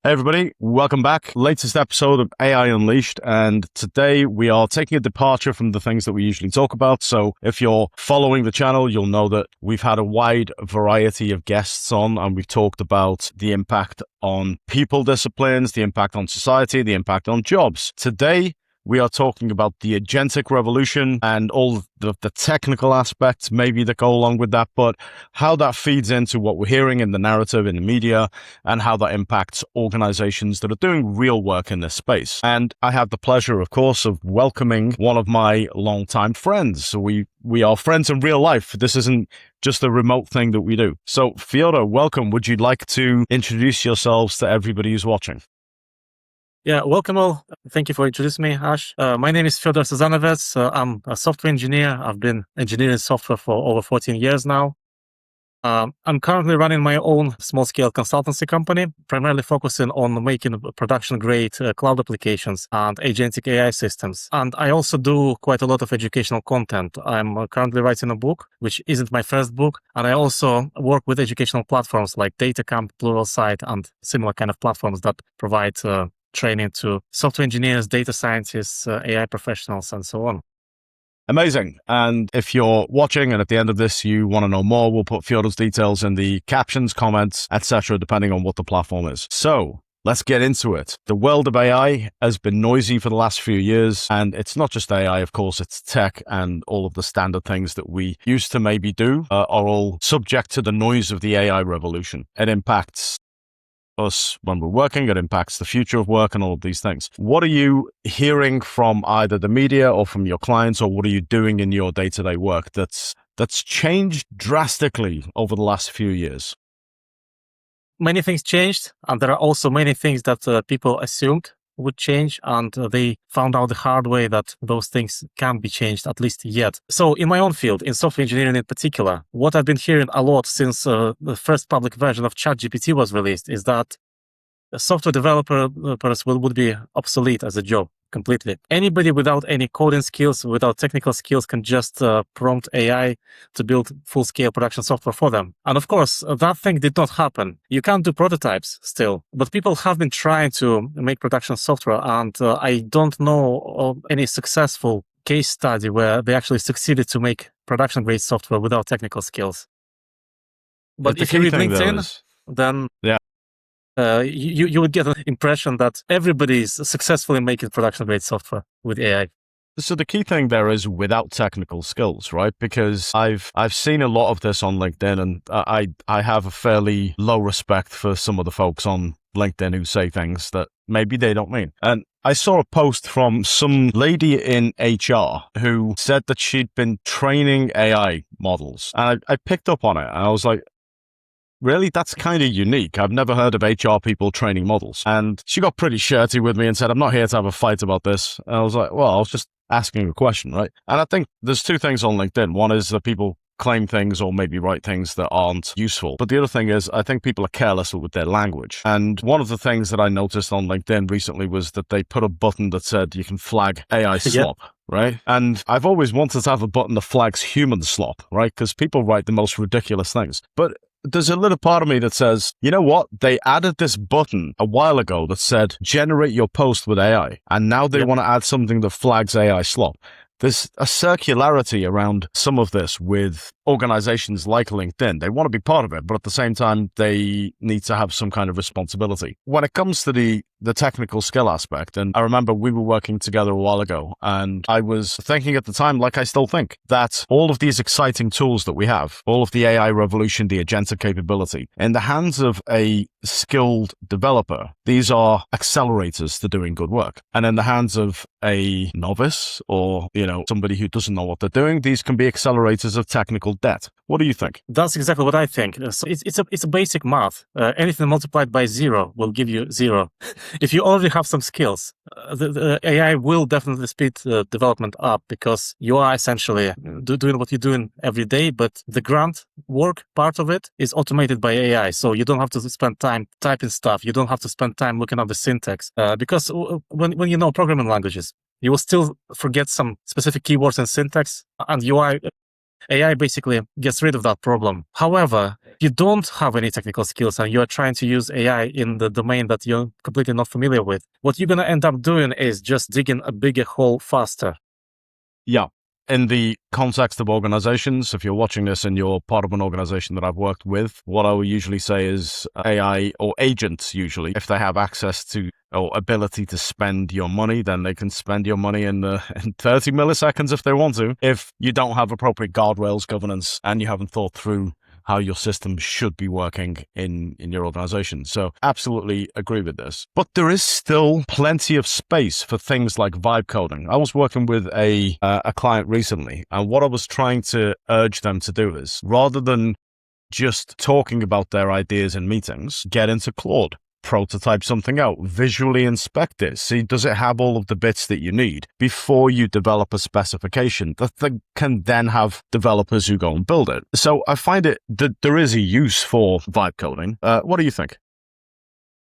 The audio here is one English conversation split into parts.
Hey everybody, welcome back. Latest episode of AI Unleashed, and today we are taking a departure from the things that we usually talk about. So if you're following the channel, you'll know that we've had a wide variety of guests on, and we've talked about the impact on people disciplines, the impact on society, the impact on jobs. Today, we are talking about the agentic revolution and all the technical aspects maybe that go along with that, but how that feeds into what we're hearing in the narrative, in the media, and how that impacts organizations that are doing real work in this space. And I have the pleasure, of course, of welcoming one of my longtime friends. So we are friends in real life. This isn't just a remote thing that we do. So Fiodor, welcome. Would you like to introduce yourselves to everybody who's watching? Yeah, welcome all. Thank you for introducing me, Ash. My name is Fiodor Sazanavets. I'm a software engineer. I've been engineering software for over 14 years now. I'm currently running my own small-scale consultancy company, primarily focusing on making production-grade cloud applications and agentic AI systems. And I also do quite a lot of educational content. I'm currently writing a book, which isn't my first book. And I also work with educational platforms like DataCamp, Pluralsight, and similar kind of platforms that provide training to software engineers, data scientists, AI professionals, and so on. Amazing. And if you're watching and at the end of this, you want to know more, we'll put Fyodor's details in the captions, comments, etc., depending on what the platform is. So let's get into it. The world of AI has been noisy for the last few years, and it's not just AI, of course, it's tech, and all of the standard things that we used to maybe do are all subject to the noise of the AI revolution. It impacts us when we're working, it impacts the future of work and all of these things. What are you hearing from either the media or from your clients, or what are you doing in your day-to-day work that's changed drastically over the last few years? Many things changed, and there are also many things that people assumed would change, and they found out the hard way that those things can't be changed, at least yet. So in my own field, in software engineering in particular, what I've been hearing a lot since the first public version of ChatGPT was released is that software developers would be obsolete as a job completely. Anybody without any coding skills, without technical skills, can just prompt AI to build full-scale production software for them. And of course, that thing did not happen. You can't do prototypes still, but people have been trying to make production software, and I don't know of any successful case study where they actually succeeded to make production-grade software without technical skills. But if you read LinkedIn, then you would get an impression that everybody is successfully making production-grade software with AI. So the key thing there is without technical skills, right? Because I've seen a lot of this on LinkedIn, and I have a fairly low respect for some of the folks on LinkedIn who say things that maybe they don't mean. And I saw a post from some lady in HR who said that she'd been training AI models, and I picked up on it, and I was like, really? That's kind of unique. I've never heard of HR people training models. And she got pretty shirty with me and said, I'm not here to have a fight about this. And I was like, well, I was just asking a question, right? And I think there's two things on LinkedIn. One is that people claim things or maybe write things that aren't useful. But the other thing is, I think people are careless with their language. And one of the things that I noticed on LinkedIn recently was that they put a button that said you can flag AI slop. Yep. Right? And I've always wanted to have a button that flags human slop, right? Because people write the most ridiculous things. But there's a little part of me that says, you know what? They added this button a while ago that said, generate your post with AI. And now they want to add something that flags AI slop. There's a circularity around some of this with organizations like LinkedIn. They want to be part of it, but at the same time, they need to have some kind of responsibility. When it comes to the technical skill aspect, and I remember we were working together a while ago, and I was thinking at the time, like I still think, that all of these exciting tools that we have, all of the AI revolution, the agentic capability, in the hands of a skilled developer, these are accelerators to doing good work. And in the hands of a novice or, somebody who doesn't know what they're doing, these can be accelerators of technical debt. What do you think? That's exactly what I think. So it's a basic math. Anything multiplied by 0 will give you 0. If you already have some skills, the AI will definitely speed development up, because you are essentially doing what you're doing every day, but the grunt work part of it is automated by AI. So you don't have to spend time typing stuff. You don't have to spend time looking at the syntax, because when you know programming languages, you will still forget some specific keywords and syntax, and UI AI basically gets rid of that problem. However, if you don't have any technical skills and you're trying to use AI in the domain that you're completely not familiar with, what you're going to end up doing is just digging a bigger hole faster. Yeah. In the context of organizations, if you're watching this and you're part of an organization that I've worked with, what I will usually say is AI or agents, usually, if they have access to or ability to spend your money, then they can spend your money in 30 milliseconds if they want to. If you don't have appropriate guardrails, governance, and you haven't thought through how your system should be working in your organization. So absolutely agree with this. But there is still plenty of space for things like vibe coding. I was working with a client recently, and what I was trying to urge them to do is, rather than just talking about their ideas in meetings, get into Claude. Prototype something out, visually inspect it, see does it have all of the bits that you need before you develop a specification that can then have developers who go and build it. So I find it that there is a use for vibe coding. What do you think?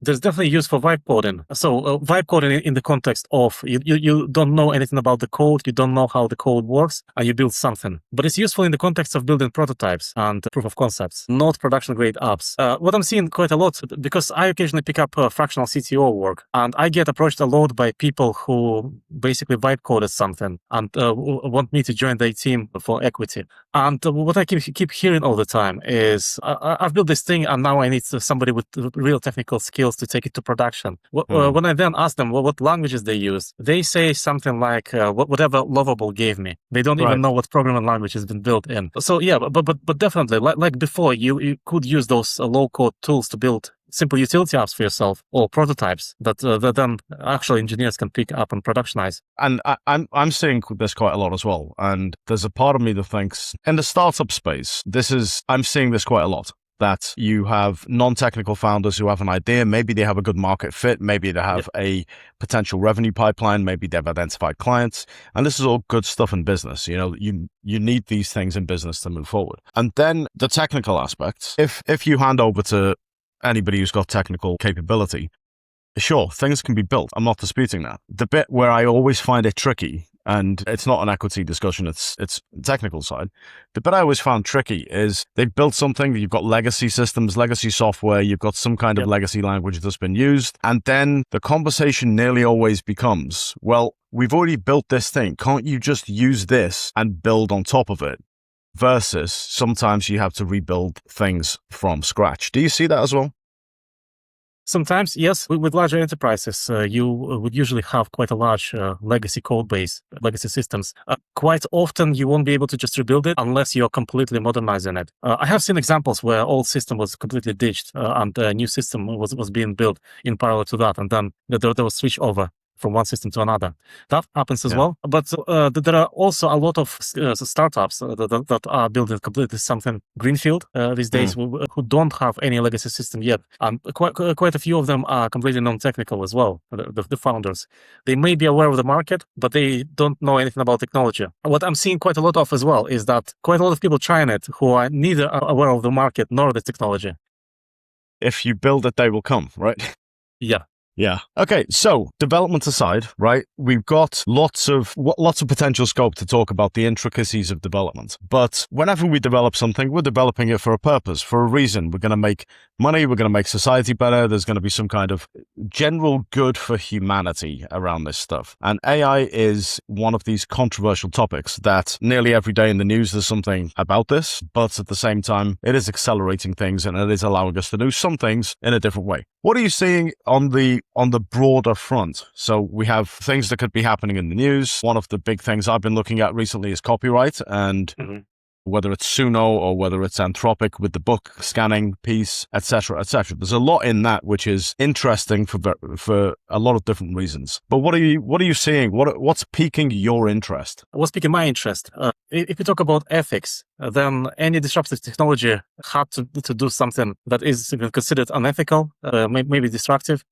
There's definitely use for vibe coding. So vibe coding in the context of you don't know anything about the code, you don't know how the code works, and you build something. But it's useful in the context of building prototypes and proof of concepts, not production grade apps. What I'm seeing quite a lot, because I occasionally pick up fractional CTO work, and I get approached a lot by people who basically vibe coded something and want me to join their team for equity. And what I keep hearing all the time is, I've built this thing and now I need somebody with real technical skills to take it to production. When I then ask them what languages they use, they say something like whatever Lovable gave me. They don't even know what programming language has been built in. So yeah, but definitely, like before, you could use those low-code tools to build simple utility apps for yourself or prototypes that then actual engineers can pick up and productionize. And I'm seeing this quite a lot as well. And there's a part of me that thinks in the startup space, I'm seeing this quite a lot. That you have non-technical founders who have an idea, maybe they have a good market fit, maybe they have a potential revenue pipeline, maybe they've identified clients, and this is all good stuff in business. You know, you need these things in business to move forward. And then the technical aspects, if you hand over to anybody who's got technical capability, sure, things can be built. I'm not disputing that. The bit where I always find it tricky, and it's not an equity discussion, it's technical side. The bit I always found tricky is they've built something, you've got legacy systems, legacy software, you've got some kind of legacy language that's been used, and then the conversation nearly always becomes, well, we've already built this thing, can't you just use this and build on top of it? Versus sometimes you have to rebuild things from scratch. Do you see that as well? Sometimes, yes. With larger enterprises, you would usually have quite a large legacy code base, legacy systems. Quite often, you won't be able to just rebuild it unless you're completely modernizing it. I have seen examples where old system was completely ditched and a new system was being built in parallel to that, and then there was switch over from one system to another. That happens as well. But there are also a lot of startups that are building completely something greenfield these days who don't have any legacy system yet. And quite a few of them are completely non-technical as well, the founders. They may be aware of the market, but they don't know anything about technology. What I'm seeing quite a lot of as well is that quite a lot of people trying it who are neither aware of the market nor the technology. If you build it, they will come, right? Yeah. Yeah. Okay. So development aside, right? We've got lots of potential scope to talk about the intricacies of development. But whenever we develop something, we're developing it for a purpose, for a reason. We're going to make money. We're going to make society better. There's going to be some kind of general good for humanity around this stuff. And AI is one of these controversial topics that nearly every day in the news there's something about this, but at the same time, it is accelerating things and it is allowing us to do some things in a different way. What are you seeing on the broader front? So we have things that could be happening in the news. One of the big things I've been looking at recently is copyright, and whether it's Suno or whether it's Anthropic with the book scanning piece, etc., etc. There's a lot in that which is interesting for a lot of different reasons. But what are you seeing? What's piquing your interest? What's piquing my interest? If you talk about ethics, then any disruptive technology had to do something that is considered unethical, maybe destructive.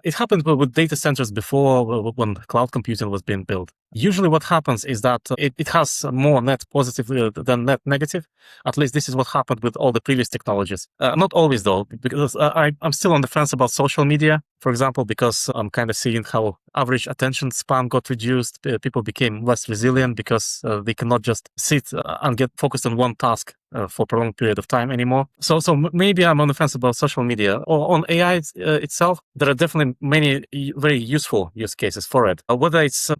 It happened with data centers before when cloud computing was being built. Usually what happens is that it has more net positive than net negative. At least this is what happened with all the previous technologies. Not always though, because I'm still on the fence about social media, for example, because I'm kind of seeing how average attention span got reduced. People became less resilient because they cannot just sit and get focused on one task for a prolonged period of time anymore. So maybe I'm on the fence about social media. Or on AI itself, there are definitely many very useful use cases for it. Whether it's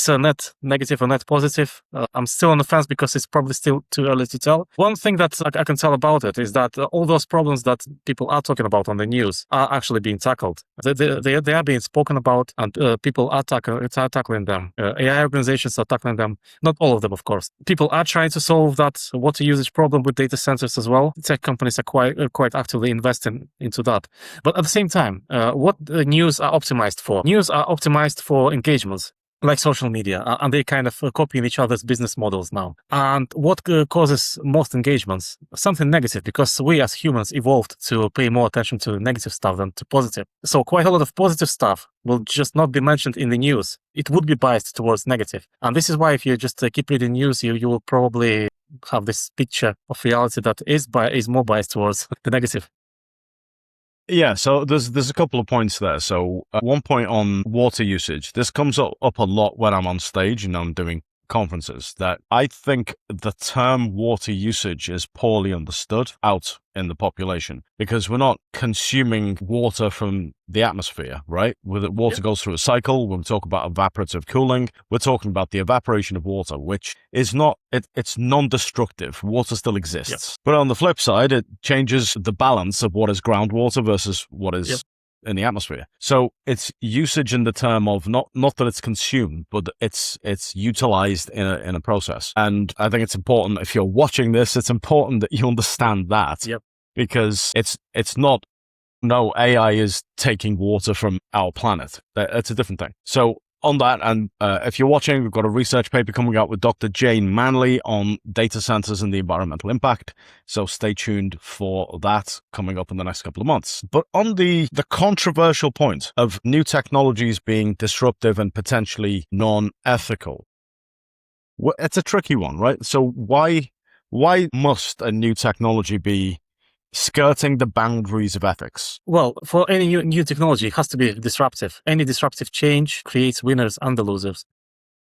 a net negative or net positive, I'm still on the fence because it's probably still too early to tell. One thing that I can tell about it is that all those problems that people are talking about on the news are actually being tackled. They are being spoken about, and people are tackling them. AI organizations are tackling them. Not all of them, of course. People are trying to solve that water usage problem with data centers as well. Tech companies are quite actively investing into that. But at the same time, what the news are optimized for? News are optimized for engagements, like social media, and they kind of copying each other's business models now. And what causes most engagements? Something negative, because we as humans evolved to pay more attention to negative stuff than to positive. So quite a lot of positive stuff will just not be mentioned in the news. It would be biased towards negative. And this is why if you just keep reading news, you will probably have this picture of reality that is more biased towards the negative. Yeah, so there's a couple of points there. So one point on water usage. This comes up a lot when I'm on stage and I'm doing conferences, that I think the term water usage is poorly understood out in the population, because we're not consuming water from the atmosphere, right? Water goes through a cycle. When we talk about evaporative cooling, we're talking about the evaporation of water, which is not, it's non-destructive. Water still exists. But on the flip side, it changes the balance of what is groundwater versus what is in the atmosphere. So it's usage in the term of not that it's consumed, but it's utilized in a process. And I think it's important, if you're watching this, it's important that you understand that, because it's not, no, AI is taking water from our planet. It's a different thing. So on that, and if you're watching, we've got a research paper coming out with Dr. Jane Manley on data centers and the environmental impact. So stay tuned for that coming up in the next couple of months. But on the controversial point of new technologies being disruptive and potentially non-ethical, it's a tricky one, right? So why must a new technology be skirting the boundaries of ethics? Well, for any new technology, it has to be disruptive. Any disruptive change creates winners and the losers.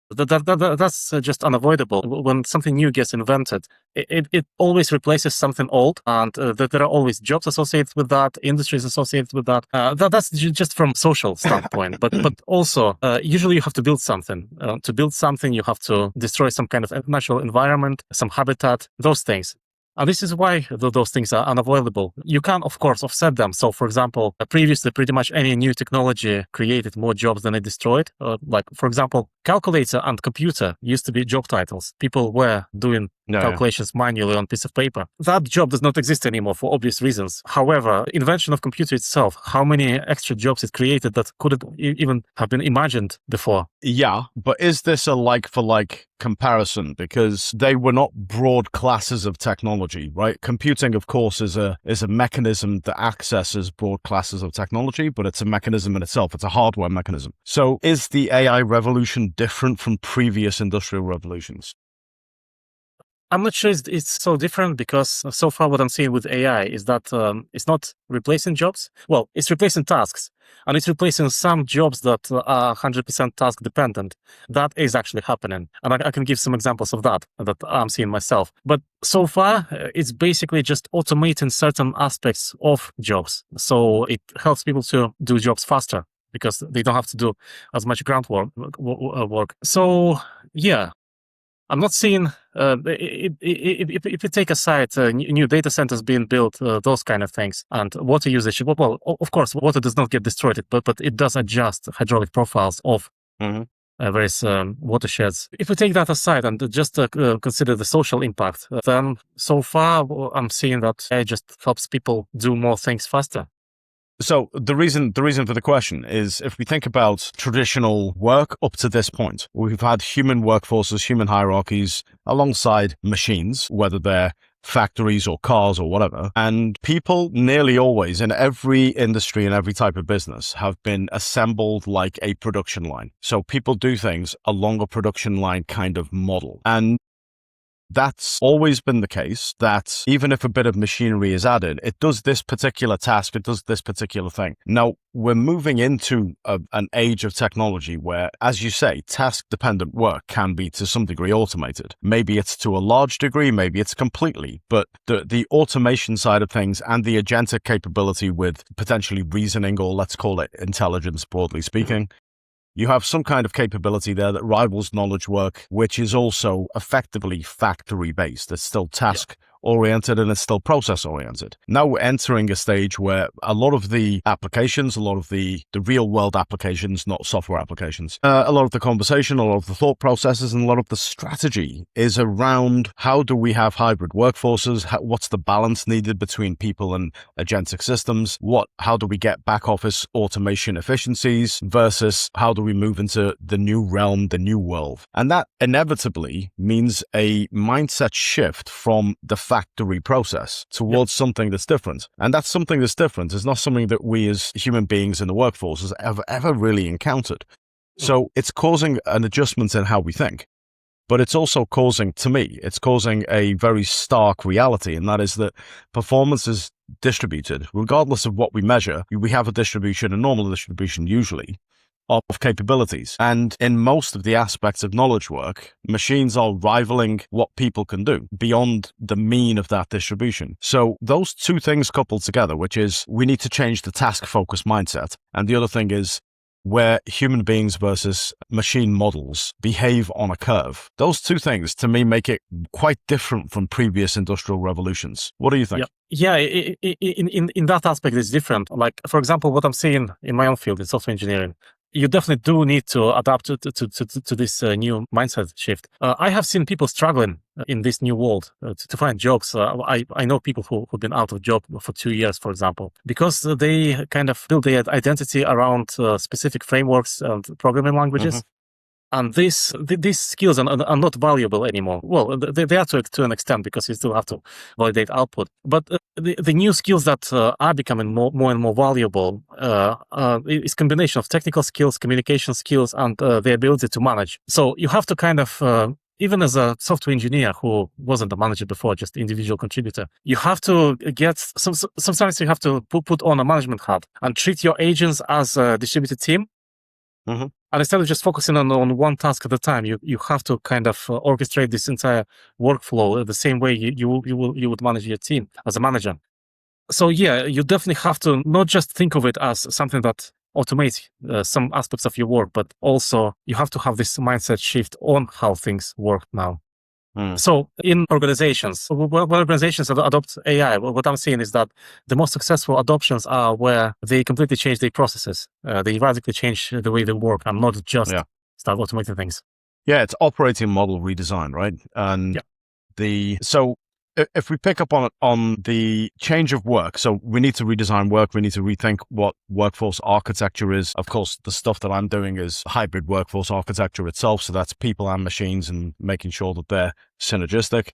That's just unavoidable. When something new gets invented, it always replaces something old, and there are always jobs associated with that, industries associated with that. That's just from social standpoint. But also, usually you have to build something. To build something, you have to destroy some kind of natural environment, some habitat, those things. And this is why those things are unavoidable. You can, of course, offset them. So, for example, previously, pretty much any new technology created more jobs than it destroyed. Like, for example, calculator and computer used to be job titles. People were doing calculations manually on a piece of paper. That job does not exist anymore for obvious reasons. However, invention of computer itself, how many extra jobs it created that couldn't even have been imagined before? Yeah, but is this a like-for-like comparison? Because they were not broad classes of technology, right? Computing, of course, is a mechanism that accesses broad classes of technology, but it's a mechanism in itself. It's a hardware mechanism. So is the AI revolution different from previous industrial revolutions? I'm not sure it's so different, because so far what I'm seeing with AI is that it's not replacing jobs. Well, it's replacing tasks, and it's replacing some jobs that are 100% task dependent. That is actually happening. And I can give some examples of that I'm seeing myself. But so far, it's basically just automating certain aspects of jobs. So it helps people to do jobs faster, because they don't have to do as much groundwork. So, yeah. I'm not seeing, if you take aside new data centers being built, those kind of things, and water usage, well, of course, water does not get destroyed, but it does adjust hydraulic profiles of various watersheds. If we take that aside and just consider the social impact, then so far I'm seeing that it just helps people do more things faster. So the reason for the question is, if we think about traditional work up to this point, we've had human workforces, human hierarchies alongside machines, whether they're factories or cars or whatever. And people nearly always in every industry and every type of business have been assembled like a production line. So people do things along a production line kind of model. And that's always been the case, that even if a bit of machinery is added, it does this particular task, it does this particular thing. Now, we're moving into an age of technology where, as you say, task-dependent work can be to some degree automated. Maybe it's to a large degree, maybe it's completely, but the automation side of things and the agentic capability with potentially reasoning, or let's call it intelligence, broadly speaking, you have some kind of capability there that rivals knowledge work, which is also effectively factory-based. It's still task-oriented and it's still process-oriented. Now we're entering a stage where a lot of the applications, a lot of the real-world applications, not software applications, a lot of the conversation, a lot of the thought processes, and a lot of the strategy is around how do we have hybrid workforces? What's the balance needed between people and agentic systems? How do we get back office automation efficiencies versus how do we move into the new realm, the new world? And that inevitably means a mindset shift from the factory process towards something that's different. And that something that's different is not something that we as human beings in the workforce has ever really encountered. So it's causing an adjustment in how we think. But it's also causing, to me, it's causing a very stark reality, and that is that performance is distributed. Regardless of what we measure, we have a distribution, a normal distribution usually, of capabilities. And in most of the aspects of knowledge work, machines are rivaling what people can do beyond the mean of that distribution. So those two things coupled together, which is we need to change the task-focused mindset, and the other thing is where human beings versus machine models behave on a curve. Those two things, to me, make it quite different from previous industrial revolutions. What do you think? Yeah, in that aspect, it's different. Like, for example, what I'm seeing in my own field in software engineering, you definitely do need to adapt to this new mindset shift. I have seen people struggling in this new world to find jobs. I know people who've been out of job for 2 years, for example, because they kind of build their identity around specific frameworks and programming languages. And these skills are not valuable anymore. Well, they are to an extent because you still have to validate output. But the new skills that are becoming more and more valuable is combination of technical skills, communication skills, and the ability to manage. So you have to kind of, even as a software engineer who wasn't a manager before, just individual contributor, you have to get, sometimes you have to put on a management hat and treat your agents as a distributed team. And instead of just focusing on one task at a time, you have to kind of orchestrate this entire workflow the same way you would manage your team as a manager. So yeah, you definitely have to not just think of it as something that automates some aspects of your work, but also you have to have this mindset shift on how things work now. So in organizations, when organizations adopt AI, what I'm seeing is that the most successful adoptions are where they completely change their processes. They radically change the way they work and not just start automating things. Yeah, it's operating model redesign, right? And so if we pick up on the change of work, so we need to redesign work, we need to rethink what workforce architecture is. Of course, the stuff that I'm doing is hybrid workforce architecture itself, so that's people and machines and making sure that they're synergistic.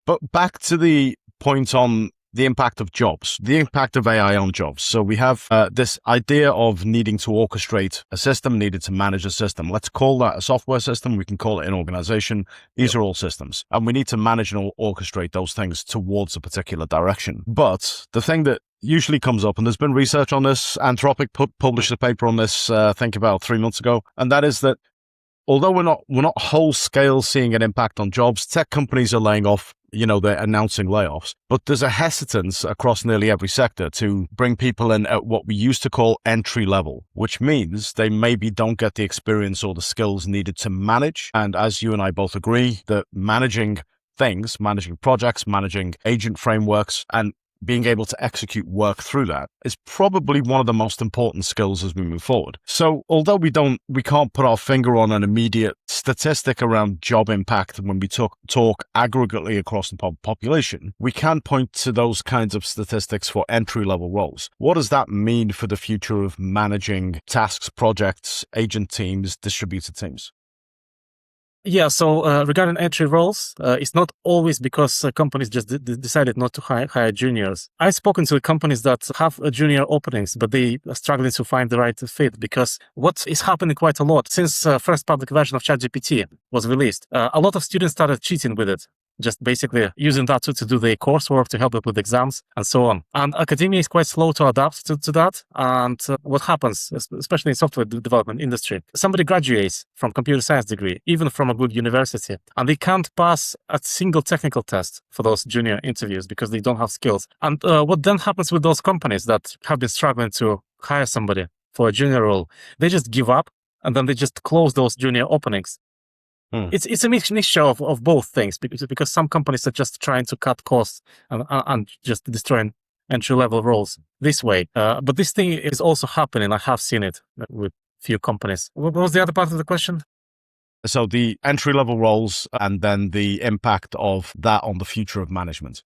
But back to the point on the impact of jobs, the impact of AI on jobs. So we have this idea of needing to orchestrate a system, needed to manage a system. Let's call that a software system. We can call it an organization. These are all systems. And we need to manage and orchestrate those things towards a particular direction. But the thing that usually comes up, and there's been research on this, Anthropic published a paper on this, I think about 3 months ago, and that is that although we're not whole scale seeing an impact on jobs, tech companies are laying off, they're announcing layoffs, but there's a hesitance across nearly every sector to bring people in at what we used to call entry level, which means they maybe don't get the experience or the skills needed to manage. And as you and I both agree, that managing things, managing projects, managing agent frameworks, and being able to execute work through that is probably one of the most important skills as we move forward. So although we can't put our finger on an immediate statistic around job impact when we talk aggregately across the population, we can point to those kinds of statistics for entry-level roles. What does that mean for the future of managing tasks, projects, agent teams, distributed teams? Yeah, so regarding entry roles, it's not always because companies just decided not to hire juniors. I've spoken to companies that have junior openings, but they are struggling to find the right fit, because what is happening quite a lot since first public version of ChatGPT was released, a lot of students started cheating with it. Just basically using that to do their coursework, to help them with exams and so on. And academia is quite slow to adapt to that. And what happens, especially in software development industry, somebody graduates from computer science degree, even from a good university, and they can't pass a single technical test for those junior interviews because they don't have skills. And what then happens with those companies that have been struggling to hire somebody for a junior role? They just give up, and then they just close those junior openings. It's a mixture of both things, because some companies are just trying to cut costs and just destroying entry-level roles this way. But this thing is also happening. I have seen it with few companies. What was the other part of the question? So the entry-level roles, and then the impact of that on the future of management.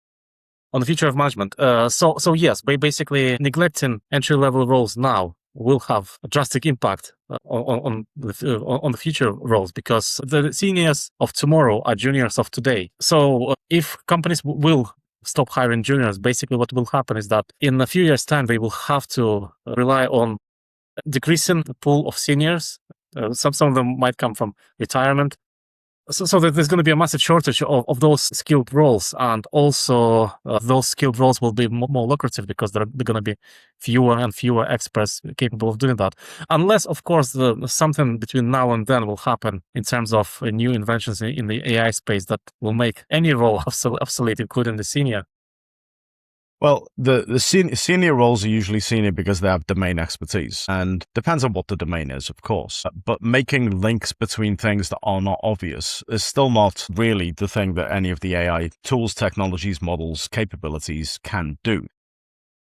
On the future of management. So yes, basically neglecting entry-level roles now will have a drastic impact on the future roles, because the seniors of tomorrow are juniors of today. So if companies will stop hiring juniors, basically what will happen is that in a few years' time, they will have to rely on decreasing the pool of seniors. Some of them might come from retirement. So there's going to be a massive shortage of those skilled roles, and also those skilled roles will be more lucrative because there are going to be fewer and fewer experts capable of doing that. Unless, of course, something between now and then will happen in terms of new inventions in the AI space that will make any role obsolete, including the senior. Well, the senior roles are usually senior because they have domain expertise, and depends on what the domain is, of course. But making links between things that are not obvious is still not really the thing that any of the AI tools, technologies, models, capabilities can do.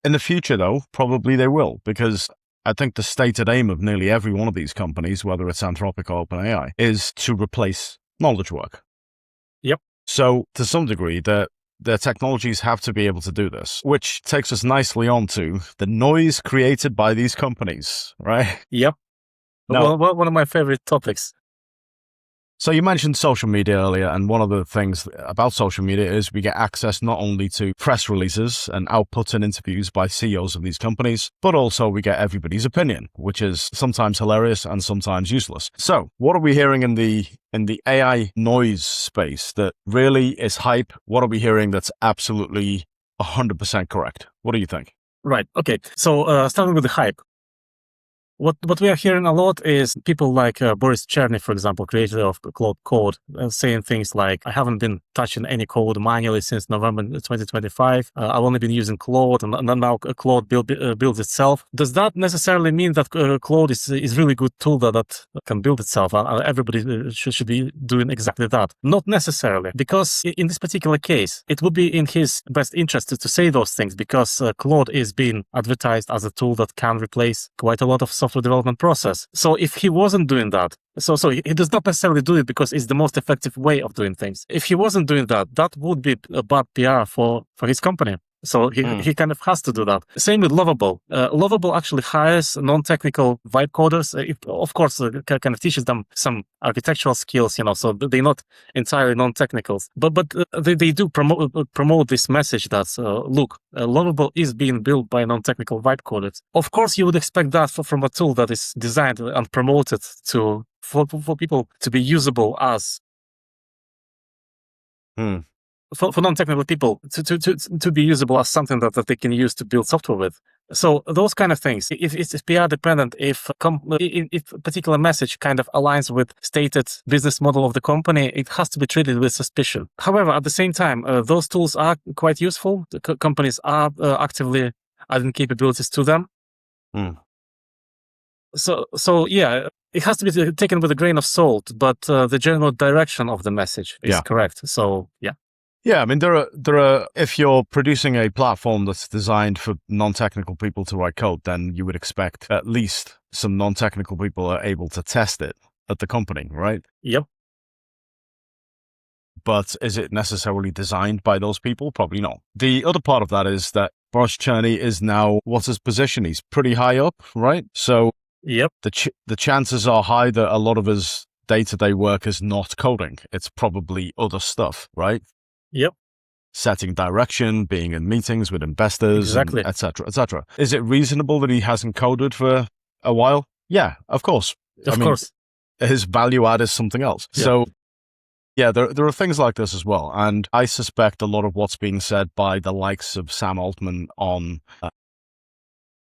In the future, though, probably they will, because I think the stated aim of nearly every one of these companies, whether it's Anthropic or OpenAI, is to replace knowledge work. Yep. So to some degree, their technologies have to be able to do this, which takes us nicely on to the noise created by these companies, right? Yep. Now, well, one of my favorite topics. So you mentioned social media earlier, and one of the things about social media is we get access not only to press releases and outputs and interviews by CEOs of these companies, but also we get everybody's opinion, which is sometimes hilarious and sometimes useless. So what are we hearing in the AI noise space that really is hype? What are we hearing that's absolutely 100% correct? What do you think? Right. Okay. So starting with the hype. What we are hearing a lot is people like Boris Cherny, for example, creator of Claude Code, saying things like, I haven't been touching any code manually since November 2025. I've only been using Claude, and now Claude builds itself. Does that necessarily mean that Claude is really good tool that can build itself? Everybody should be doing exactly that? Not necessarily, because in this particular case, it would be in his best interest to say those things, because Claude is being advertised as a tool that can replace quite a lot of software development process. So if he wasn't doing that, so he does not necessarily do it because it's the most effective way of doing things. If he wasn't doing that, that would be a bad PR for his company. So he kind of has to do that. Same with Lovable. Lovable actually hires non-technical vibe coders. Of course, kind of teaches them some architectural skills, so they're not entirely non-technicals. But they do promote this message that, look, Lovable is being built by non-technical vibe coders. Of course, you would expect that from a tool that is designed and promoted for people to be usable as... For non-technical people to be usable as something that they can use to build software with. So those kind of things, if it's PR dependent, if a particular message kind of aligns with stated business model of the company, it has to be treated with suspicion. However, at the same time, those tools are quite useful. The companies are actively adding capabilities to them. So yeah, it has to be taken with a grain of salt, but the general direction of the message is correct. So yeah. Yeah, I mean, there are. If you're producing a platform that's designed for non-technical people to write code, then you would expect at least some non-technical people are able to test it at the company, right? Yep. But is it necessarily designed by those people? Probably not. The other part of that is that Boris Cherny is now, what's his position? He's pretty high up, right? So yep, the chances are high that a lot of his day-to-day work is not coding. It's probably other stuff, right? Yep. Setting direction, being in meetings with investors, Exactly. et cetera, et cetera. Is it reasonable that he hasn't coded for a while? Yeah, of course. Of course. His value add is something else. Yeah. So, yeah, there are things like this as well. And I suspect a lot of what's being said by the likes of Sam Altman on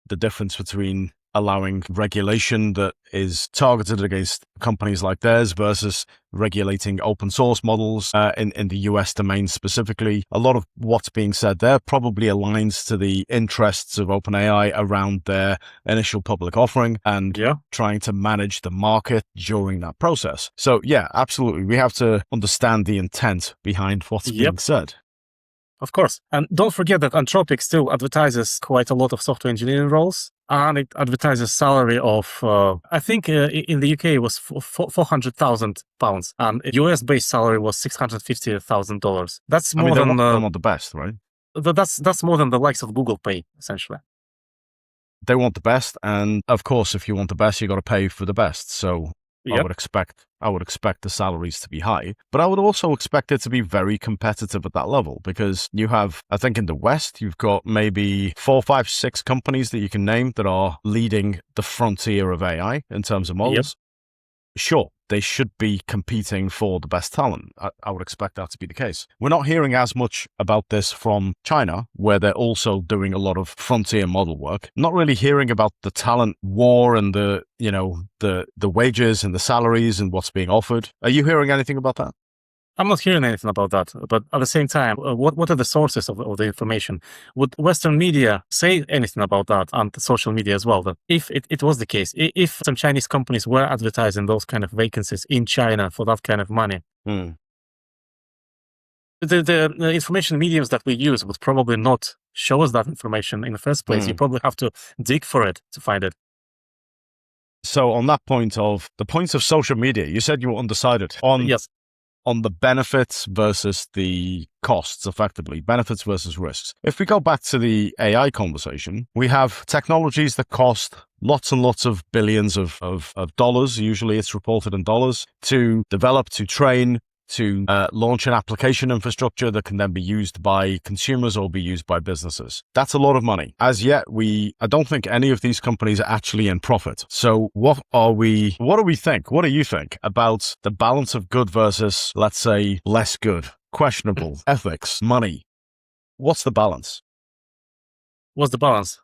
the difference between allowing regulation that is targeted against companies like theirs versus regulating open source models in the US domain specifically. A lot of what's being said there probably aligns to the interests of OpenAI around their initial public offering and trying to manage the market during that process. So yeah, absolutely. We have to understand the intent behind what's being said. Of course. And don't forget that Anthropic still advertises quite a lot of software engineering roles. And it advertises salary of, I think in the UK it was £400,000. And US-based salary was $650,000. That's more they than... want the best, right? That's more than the likes of Google Pay, essentially. They want the best. And of course, if you want the best, you got to pay for the best. So I would expect the salaries to be high, but I would also expect it to be very competitive at that level because you have, I think in the West, you've got maybe 4, 5, 6 companies that you can name that are leading the frontier of AI in terms of models. Sure, they should be competing for the best talent. I would expect that to be the case. We're not hearing as much about this from China, where they're also doing a lot of frontier model work. Not really hearing about the talent war and the wages and the salaries and what's being offered. Are you hearing anything about that? I'm not hearing anything about that, but at the same time, what are the sources of the information? Would Western media say anything about that, and social media as well? That if it was the case, if some Chinese companies were advertising those kind of vacancies in China for that kind of money, the information mediums that we use would probably not show us that information in the first place. You probably have to dig for it to find it. So on that point of the points of social media, you said you were undecided on the benefits versus the costs, effectively, benefits versus risks. If we go back to the AI conversation, we have technologies that cost lots and lots of billions of dollars, usually it's reported in dollars, to develop, to train, to launch an application infrastructure that can then be used by consumers or be used by businesses. That's a lot of money. As yet, I don't think any of these companies are actually in profit. So what do we think? What do you think about the balance of good versus, let's say, less good, questionable, ethics, money? What's the balance? What's the balance?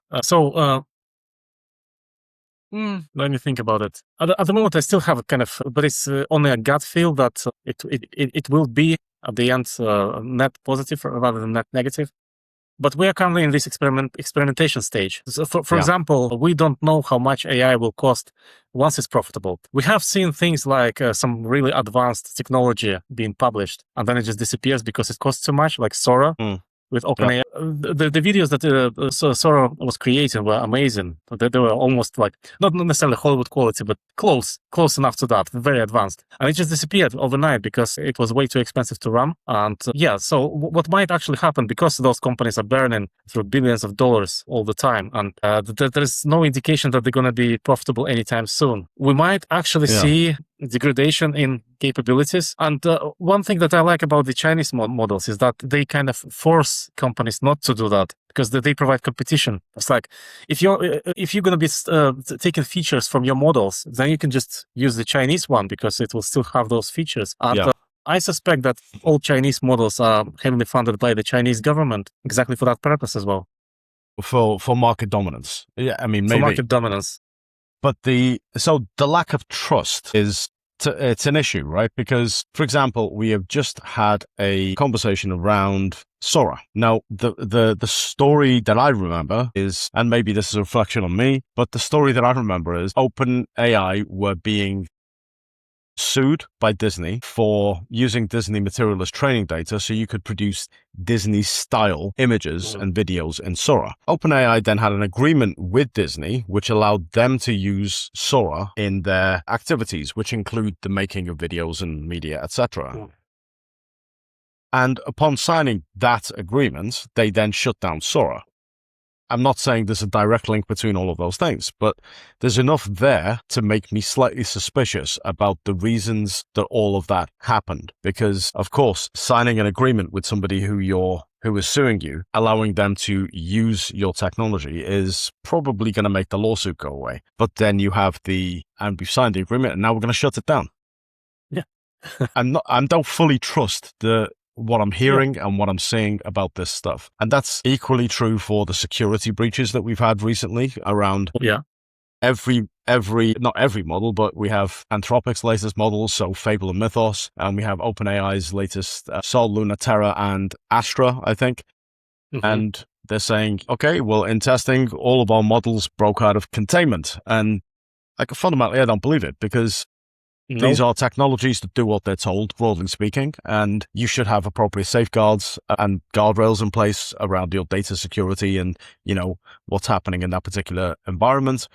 Let me think about it. At the moment, I still have a kind of, but it's only a gut feel that it will be at the end net positive rather than net negative. But we are currently in this experimentation stage. So for example, we don't know how much AI will cost once it's profitable. We have seen things like some really advanced technology being published, and then it just disappears because it costs too much, like Sora. With OpenAI. The videos that Sora was creating were amazing. They were almost like, not necessarily Hollywood quality, but close enough to that, very advanced. And it just disappeared overnight because it was way too expensive to run. And so what might actually happen, because those companies are burning through billions of dollars all the time, and there's no indication that they're going to be profitable anytime soon, we might actually see degradation in capabilities. And one thing that I like about the Chinese models is that they kind of force companies not to do that because they provide competition. It's like, if you're going to be taking features from your models, then you can just use the Chinese one because it will still have those features. And I suspect that all Chinese models are heavily funded by the Chinese government exactly for that purpose as well. For market dominance. Yeah, I mean, maybe. For market dominance. But the lack of trust it's an issue, right? Because, for example, we have just had a conversation around Sora. Now, the story that I remember is, and maybe this is a reflection on me, but the story that I remember is OpenAI were being sued by Disney for using Disney material as training data so you could produce Disney-style images and videos in Sora. OpenAI then had an agreement with Disney which allowed them to use Sora in their activities, which include the making of videos and media, etc. And upon signing that agreement, they then shut down Sora. I'm not saying there's a direct link between all of those things, but there's enough there to make me slightly suspicious about the reasons that all of that happened. Because, of course, signing an agreement with somebody who is suing you, allowing them to use your technology is probably going to make the lawsuit go away. But then you have and we've signed the agreement and now we're going to shut it down. Yeah. I don't fully trust what I'm hearing and what I'm seeing about this stuff. And that's equally true for the security breaches that we've had recently around not every model, but we have Anthropic's latest models, so Fable and Mythos, and we have OpenAI's latest Sol, Luna, Terra, and Astra, I think. Mm-hmm. And they're saying, okay, well, in testing, all of our models broke out of containment. And fundamentally, I don't believe it, because these are technologies that do what they're told, broadly speaking, and you should have appropriate safeguards and guardrails in place around your data security and, what's happening in that particular environment.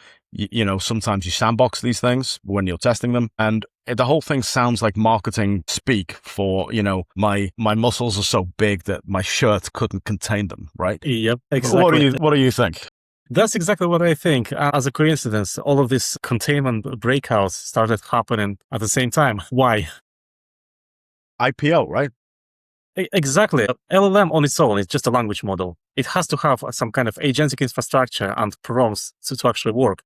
Sometimes you sandbox these things when you're testing them, and the whole thing sounds like marketing speak for, my muscles are so big that my shirt couldn't contain them, right? Yep, exactly. What do you think? That's exactly what I think. As a coincidence, all of these containment breakouts started happening at the same time. Why? IPO, right? Exactly. LLM on its own is just a language model. It has to have some kind of agentic infrastructure and prompts to actually work.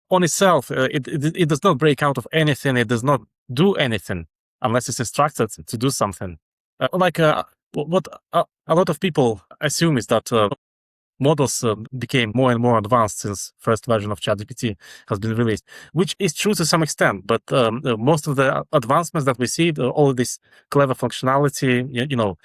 On itself, it does not break out of anything. It does not do anything unless it's instructed to do something. What a lot of people assume is that models became more and more advanced since first version of ChatGPT has been released, which is true to some extent. But most of the advancements that we see, all of this clever functionality,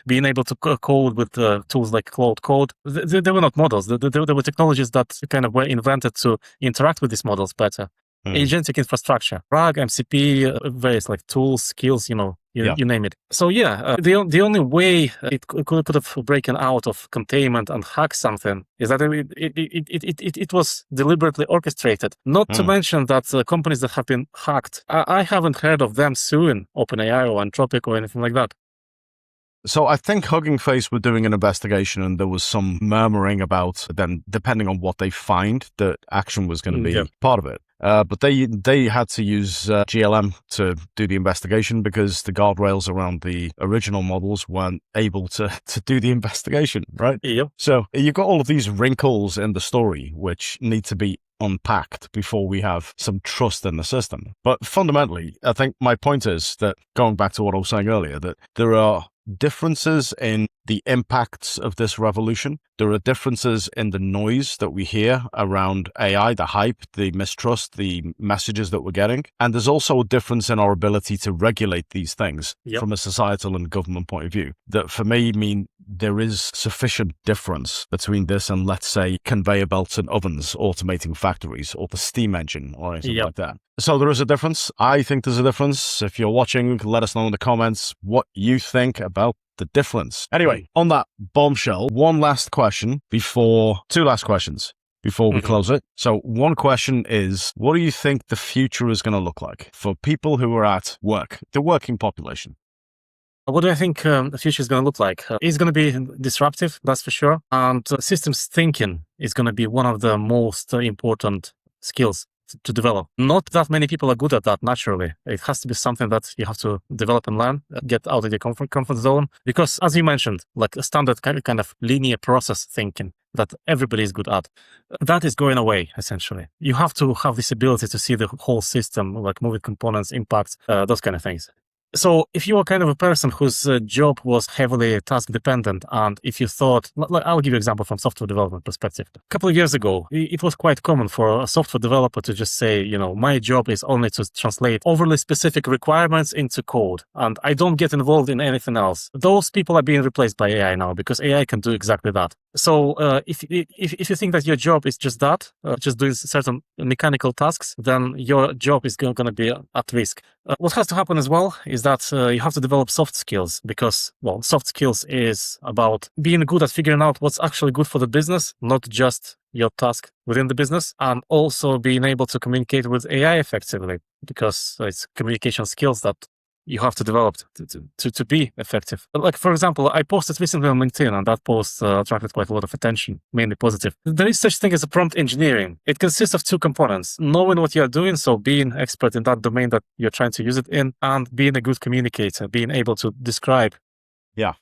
being able to code with tools like Cloud Code, they were not models. They were technologies that kind of were invented to interact with these models better. Agentic infrastructure, RAG, MCP, various like tools, skills, you name it. So the only way it could have broken out of containment and hack something is that it was deliberately orchestrated. Not to mention that companies that have been hacked, I haven't heard of them suing OpenAI or Anthropic or anything like that. So I think Hugging Face were doing an investigation, and there was some murmuring about them, depending on what they find, that action was going to be part of it. But they had to use GLM to do the investigation because the guardrails around the original models weren't able to do the investigation, right? Yep. So you've got all of these wrinkles in the story which need to be unpacked before we have some trust in the system. But fundamentally, I think my point is that, going back to what I was saying earlier, that there are differences in the impacts of this revolution. There are differences in the noise that we hear around AI, the hype, the mistrust, the messages that we're getting. And there's also a difference in our ability to regulate these things from a societal and government point of view. That for me mean there is sufficient difference between this and, let's say, conveyor belts and ovens automating factories, or the steam engine or anything like that. So there is a difference. I think there's a difference. If you're watching, let us know in the comments what you think about the difference. Anyway, on that bombshell, two last questions before we close it. So one question is, what do you think the future is going to look like for people who are at work, the working population? What do I think the future is going to look like? It's going to be disruptive, that's for sure. And systems thinking is going to be one of the most important skills to develop. Not that many people are good at that naturally. It has to be something that you have to develop and learn, get out of your comfort zone. Because as you mentioned, like a standard kind of linear process thinking that everybody is good at, that is going away, essentially. You have to have this ability to see the whole system, like moving components, impacts, those kind of things. So if you are kind of a person whose job was heavily task dependent, and if you thought, I'll give you an example from software development perspective. A couple of years ago, it was quite common for a software developer to just say, my job is only to translate overly specific requirements into code, and I don't get involved in anything else. Those people are being replaced by AI now because AI can do exactly that. So if you think that your job is just that, just doing certain mechanical tasks, then your job is going to be at risk. What has to happen as well is that you have to develop soft skills because, soft skills is about being good at figuring out what's actually good for the business, not just your task within the business, and also being able to communicate with AI effectively because it's communication skills that you have to develop to be effective. Like, for example, I posted recently on LinkedIn, and that post attracted quite a lot of attention, mainly positive. There is such thing as a prompt engineering. It consists of two components: knowing what you're doing, so being expert in that domain that you're trying to use it in, and being a good communicator, being able to describe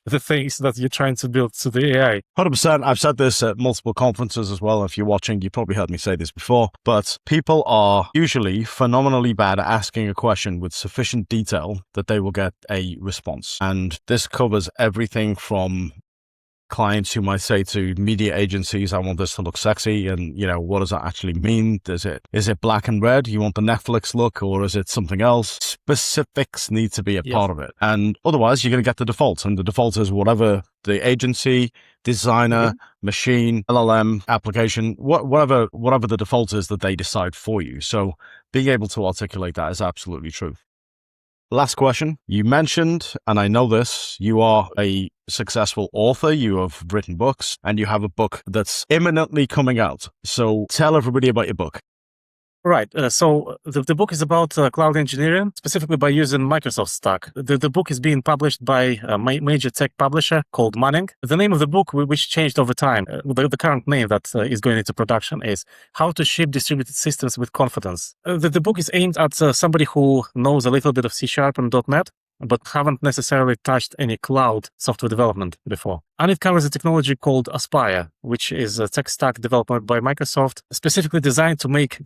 the things that you're trying to build to the AI. 100%. I've said this at multiple conferences as well. If you're watching, you probably heard me say this before, but people are usually phenomenally bad at asking a question with sufficient detail that they will get a response. And this covers everything from clients who might say to media agencies, I want this to look sexy. And, what does that actually mean? Is it black and red? You want the Netflix look, or is it something else? Specifics need to be a part of it. And otherwise you're going to get the default. And the default is whatever the agency, designer, machine, LLM, application, whatever the default is that they decide for you. So being able to articulate that is absolutely true. Last question. You mentioned, and I know this, you are a successful author, you have written books, and you have a book that's imminently coming out. So tell everybody about your book. Right. So the book is about cloud engineering, specifically by using Microsoft stack. The book is being published by a major tech publisher called Manning. The name of the book, which changed over time, the current name that is going into production is How to Ship Distributed Systems with Confidence. The book is aimed at somebody who knows a little bit of C# and .NET, but haven't necessarily touched any cloud software development before. And it covers a technology called Aspire, which is a tech stack developed by Microsoft, specifically designed to make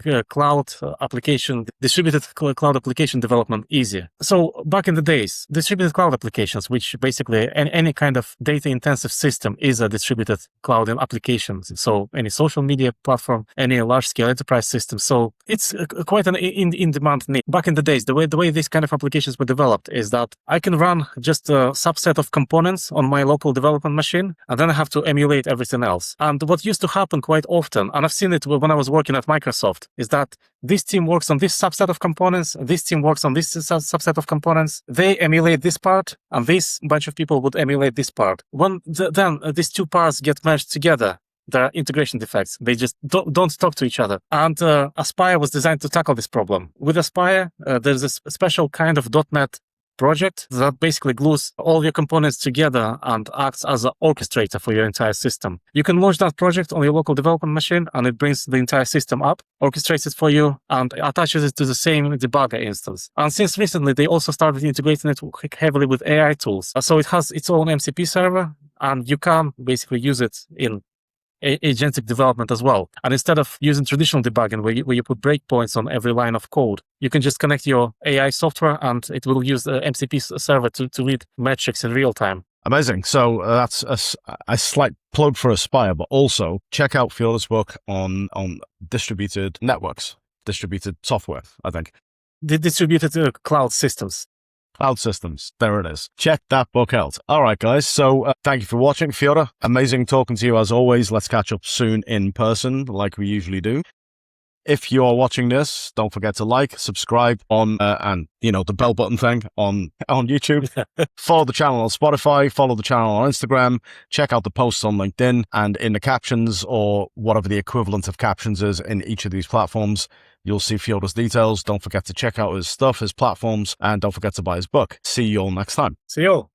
distributed cloud application development easier. So back in the days, distributed cloud applications, which basically any kind of data-intensive system is a distributed cloud application. So any social media platform, any large-scale enterprise system. So it's quite an in-demand need. Back in the days, the way these kind of applications were developed is that I can run just a subset of components on my local development machine, and then I have to emulate everything else. And what used to happen quite often, and I've seen it when I was working at Microsoft, is that this team works on this subset of components, this team works on this subset of components, they emulate this part, and this bunch of people would emulate this part. When then these two parts get merged together, there are integration defects. They just don't talk to each other. And Aspire was designed to tackle this problem. With Aspire, there's a special kind of .NET project that basically glues all your components together and acts as an orchestrator for your entire system. You can launch that project on your local development machine, and it brings the entire system up, orchestrates it for you, and attaches it to the same debugger instance. And since recently, they also started integrating it heavily with AI tools. So it has its own MCP server, and you can basically use it in agentic development as well. And instead of using traditional debugging where you put breakpoints on every line of code, you can just connect your AI software and it will use the MCP server to read metrics in real time. Amazing. So that's a slight plug for Aspire, but also check out Fiodor's book on distributed networks, distributed software, I think. The distributed cloud systems. Cloud systems. There it is. Check that book out. All right, guys. So thank you for watching, Fiodor. Amazing talking to you as always. Let's catch up soon in person like we usually do. If you are watching this, don't forget to like, subscribe on, and the bell button thing on YouTube. Follow the channel on Spotify, follow the channel on Instagram, check out the posts on LinkedIn, and in the captions or whatever the equivalent of captions is in each of these platforms, you'll see Fiodor's details. Don't forget to check out his stuff, his platforms, and don't forget to buy his book. See you all next time. See you all.